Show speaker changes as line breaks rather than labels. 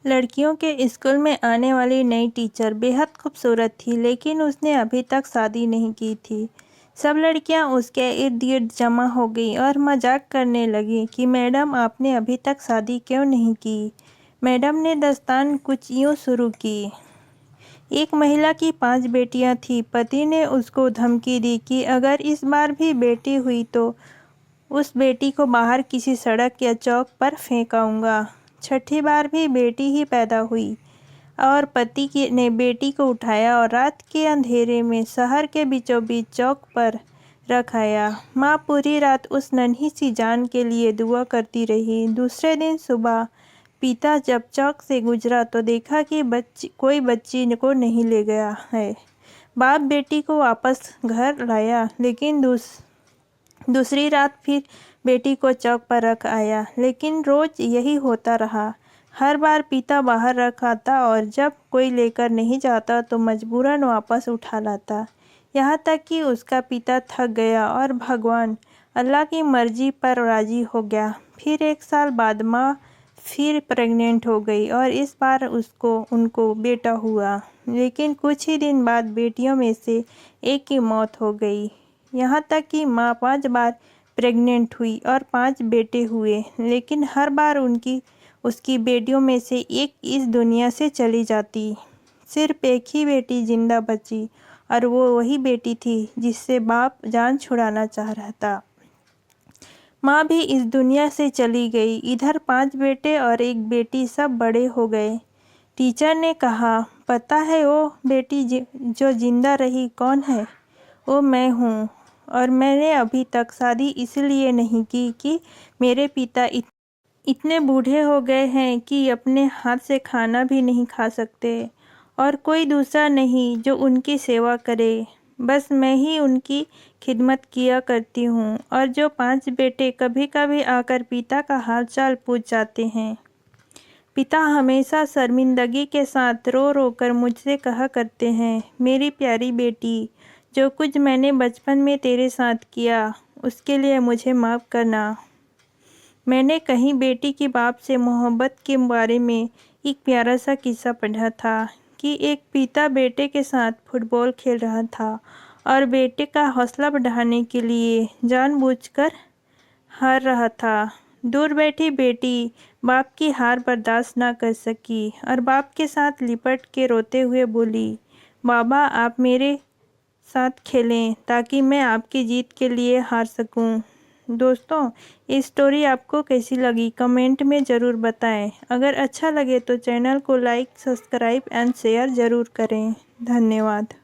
लड़कियों के स्कूल में आने वाली नई टीचर बेहद खूबसूरत थी, लेकिन उसने अभी तक शादी नहीं की थी। सब लड़कियां उसके इर्द गिर्द जमा हो गईं और मजाक करने लगीं कि मैडम, आपने अभी तक शादी क्यों नहीं की। मैडम ने दास्तान कुछ यूँ शुरू की। एक महिला की 5 बेटियां थीं। पति ने उसको धमकी दी कि अगर इस बार भी बेटी हुई तो उस बेटी को बाहर किसी सड़क या चौक पर फेंकाऊंगा। छठी बार भी बेटी ही पैदा हुई और ने बेटी को उठाया और रात के अंधेरे में शहर के बीचों बीच चौक पर रख आया। माँ पूरी रात उस नन्ही सी जान के लिए दुआ करती रही। दूसरे दिन सुबह पिता जब चौक से गुजरा तो देखा कि कोई बच्ची को नहीं ले गया है। बाप बेटी को वापस घर लाया, लेकिन दूसरी रात फिर बेटी को चौक पर रख आया। लेकिन रोज यही होता रहा। हर बार पिता बाहर रख आता और जब कोई लेकर नहीं जाता तो मजबूरन वापस उठा लाता। यहाँ तक कि उसका पिता थक गया और भगवान अल्लाह की मर्जी पर राजी हो गया। फिर 1 साल बाद माँ फिर प्रेग्नेंट हो गई और इस बार उनको बेटा हुआ। लेकिन कुछ ही दिन बाद बेटियों में से एक की मौत हो गई। यहाँ तक कि माँ 5 बार प्रेग्नेंट हुई और 5 बेटे हुए, लेकिन हर बार उसकी बेटियों में से एक इस दुनिया से चली जाती। सिर्फ एक ही बेटी जिंदा बची और वो वही बेटी थी जिससे बाप जान छुड़ाना चाह रहा था। माँ भी इस दुनिया से चली गई। इधर 5 बेटे और एक बेटी सब बड़े हो गए। टीचर ने कहा, पता है वो बेटी जो जिंदा रही कौन है? वो मैं हूँ। और मैंने अभी तक शादी इसलिए नहीं की कि मेरे पिता इतने बूढ़े हो गए हैं कि अपने हाथ से खाना भी नहीं खा सकते और कोई दूसरा नहीं जो उनकी सेवा करे। बस मैं ही उनकी खिदमत किया करती हूँ। और जो 5 बेटे कभी कभी आकर पिता का हालचाल पूछ जाते हैं। पिता हमेशा शर्मिंदगी के साथ रो रो कर मुझसे कहा करते हैं, मेरी प्यारी बेटी, जो कुछ मैंने बचपन में तेरे साथ किया उसके लिए मुझे माफ़ करना। मैंने कहीं बेटी की बाप से मोहब्बत के बारे में एक प्यारा सा किस्सा पढ़ा था कि एक पिता बेटे के साथ फुटबॉल खेल रहा था और बेटे का हौसला बढ़ाने के लिए जानबूझकर हार रहा था। दूर बैठी बेटी बाप की हार बर्दाश्त ना कर सकी और बाप के साथ लिपट के रोते हुए बोली, बाबा, आप मेरे साथ खेलें ताकि मैं आपकी जीत के लिए हार सकूं। दोस्तों, इस स्टोरी आपको कैसी लगी कमेंट में ज़रूर बताएं। अगर अच्छा लगे तो चैनल को लाइक, सब्सक्राइब एंड शेयर ज़रूर करें। धन्यवाद।